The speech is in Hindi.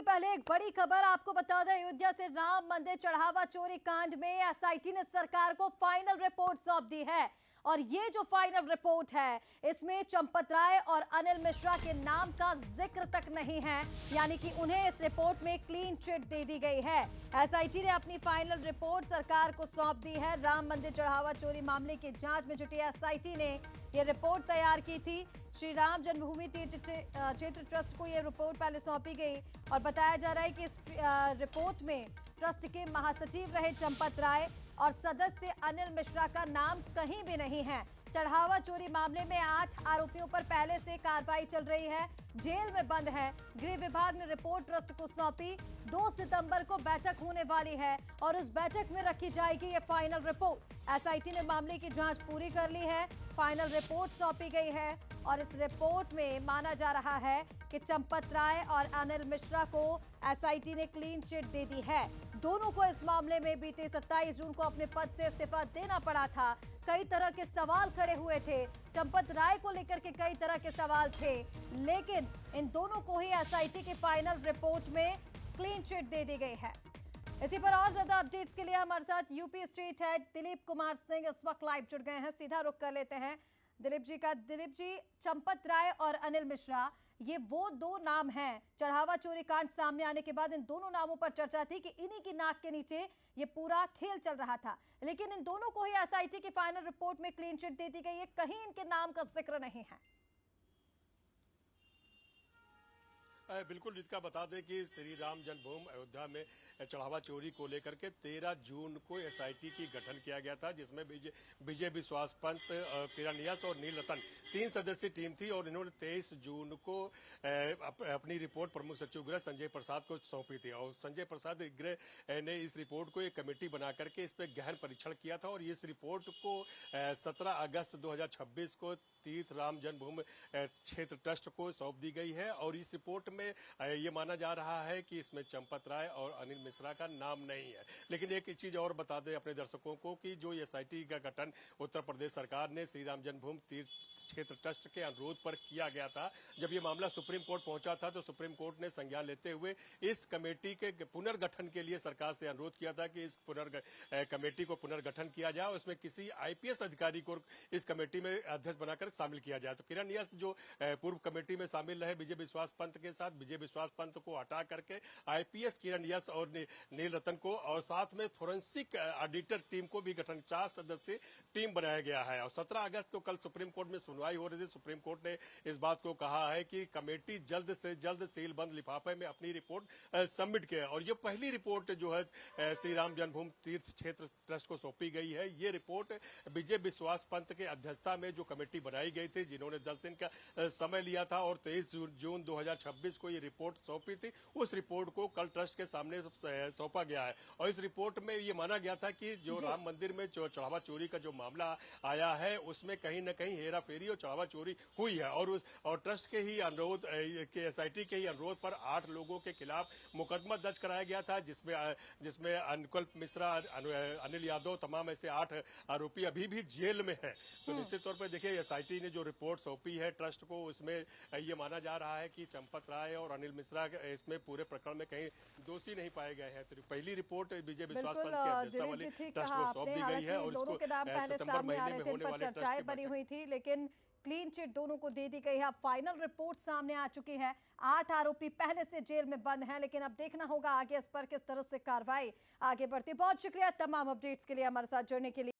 सबसे पहले एक बड़ी खबर आपको बता दें, अयोध्या से राम मंदिर चढ़ावा चोरी कांड में एसआईटी ने सरकार को फाइनल रिपोर्ट सौंप दी है। और ये जो फाइनल रिपोर्ट है इसमें चंपत राय और अनिल मिश्रा के नाम का जिक्र तक नहीं है, यानी कि उन्हें इस रिपोर्ट में क्लीन चिट दे दी गई है। एसआईटी ने अपनी फाइनल रिपोर्ट सरकार को सौंप दी है। राम मंदिर चढ़ावा चोरी मामले की जांच में जुटी एसआईटी ने यह रिपोर्ट तैयार की थी। श्री राम जन्मभूमि तीर्थ क्षेत्र ट्रस्ट को यह रिपोर्ट पहले सौंपी गई और बताया जा रहा है कि इस रिपोर्ट में ट्रस्ट के महासचिव रहे चंपत राय और सदस्य अनिल मिश्रा का नाम कहीं भी नहीं है। चढ़ावा चोरी मामले में 8 आरोपियों पर पहले से कार्रवाई चल रही है, जेल में बंद है। गृह विभाग ने रिपोर्ट ट्रस्ट को सौंपी। 2 सितंबर को बैठक होने वाली है और उस बैठक में रखी जाएगी ये फाइनल रिपोर्ट। एसआईटी ने मामले की जांच पूरी कर ली है, फाइनल रिपोर्ट सौंपी गई है और इस रिपोर्ट में माना जा रहा है कि चंपत राय और अनिल मिश्रा को एसआईटी ने क्लीन चिट दे दी है। दोनों को इस मामले में बीते 27 जून को अपने पद से इस्तीफा देना पड़ा था। कई तरह के सवाल खड़े हुए थे, चंपत राय को लेकर के कई तरह के सवाल थे, लेकिन इन दोनों को ही एसआईटी की फाइनल रिपोर्ट में क्लीन चिट दे दी गई है। इसी पर और ज्यादा अपडेट्स के लिए हमारे साथ UP street head Dilip Kumar Singh इस वक्त लाइव जुड़ गए हैं। सीधा रुख कर लेते हैं दिलीप जी का। दिलीप जी, चंपत राय और अनिल मिश्रा ये वो 2 नाम हैं। चढ़ावा चोरी कांड सामने आने के बाद इन दोनों नामों पर चर्चा थी कि इन्हीं की नाक के नीचे ये पूरा खेल चल रहा था, लेकिन इन दोनों को ही एसआईटी की फाइनल रिपोर्ट में क्लीन चिट दे दी गई है। कहीं इनके नाम का जिक्र नहीं है। बिल्कुल, इसका बता दें कि श्री राम जन्मभूमि अयोध्या में चढ़ावा चोरी को लेकर के 13 जून को एसआईटी की गठन किया गया था, जिसमें विजय विश्वास पंत, किरण यश और नील रतन 3 सदस्यीय टीम थी और इन्होंने 23 जून को अपनी रिपोर्ट प्रमुख सचिव गृह संजय प्रसाद को सौंपी थी। और संजय प्रसाद गृह ने इस रिपोर्ट को एक कमेटी बना करके इस पर गहन परीक्षण किया था और इस रिपोर्ट को 17 अगस्त 2026 को तीर्थ राम जन्मभूमि क्षेत्र ट्रस्ट को सौंप दी गई है। और इस रिपोर्ट में ये माना जा रहा है कि इसमें चंपत राय और अनिल मिश्रा का नाम नहीं है। लेकिन एक चीज और बता दें अपने दर्शकों को कि जो एसआईटी का गठन उत्तर प्रदेश सरकार ने श्री राम जन्मभूमि तीर्थ क्षेत्र ट्रस्ट के अनुरोध पर किया गया था। जब ये मामला सुप्रीम कोर्ट पहुंचा था तो सुप्रीम कोर्ट ने संज्ञान लेते हुए इस कमेटी के पुनर्गठन के लिए सरकार से अनुरोध किया था कि इस कमेटी को पुनर्गठन किया जाए, उसमें किसी आईपीएस अधिकारी को इस कमेटी में अध्यक्ष बनाकर शामिल किया जाए। तो किरण यश जो पूर्व कमेटी में शामिल रहे विजय विश्वास पंत के साथ, विजय विश्वास पंत को हटा करके आईपीएस किरण यश और नील रतन को और साथ में फोरेंसिक ऑडिटर टीम को भी गठन 4 सदस्यीय टीम बनाया गया है। और 17 अगस्त को कल सुप्रीम कोर्ट में सुनवाई हो रही थी। सुप्रीम कोर्ट ने इस बात को कहा है कि कमेटी जल्द से जल्द सील बंद लिफाफे में अपनी रिपोर्ट सबमिट करे। और ये पहली रिपोर्ट जो है श्री राम जन्मभूमि तीर्थ क्षेत्र ट्रस्ट को सौंपी गई है। ये रिपोर्ट विजय विश्वास पंत के अध्यक्षता में जो कमेटी बनाई गई थी, जिन्होंने 10 दिन का समय लिया था और 23 जून 2026 को ये रिपोर्ट सौंपी थी, उस रिपोर्ट को कल ट्रस्ट के सामने सौंपा गया है। और इस रिपोर्ट में ये माना गया था कि जो राम मंदिर में चढ़ावा चोरी का जो मामला आया है उसमें कहीं न कहीं हेरा फेरी और चढ़ावा चोरी हुई है। और ट्रस्ट के ही अनुरोध के एसआईटी के ही अनुरोध पर 8 लोगों के खिलाफ मुकदमा दर्ज कराया गया था, जिसमें अनुकल्प मिश्रा, अनिल यादव, तमाम ऐसे 8 आरोपी अभी भी जेल में हैं। तो निश्चित तौर पर देखिए एसआईटी ने जो रिपोर्ट सौंपी है ट्रस्ट को, उसमें ये माना जा रहा है कि चंपत राय और अनिल मिश्रा इसमें पूरे प्रकरण में कहीं दोषी नहीं पाए गए हैं। तो पहली रिपोर्ट विजय विश्वास पंत की अध्यक्षता वाले ट्रस्ट को सौंप दी गई है और इसको सितंबर महीने में होने वाले चर्चाएं बनी हुई थी, लेकिन क्लीन चिट दोनों को दे दी गई है। फाइनल रिपोर्ट सामने आ चुकी है। 8 आरोपी पहले से जेल में बंद हैं, लेकिन अब देखना होगा आगे इस पर किस तरह से कार्रवाई आगे बढ़ती। बहुत शुक्रिया तमाम अपडेट्स के लिए हमारे साथ जुड़ने के लिए।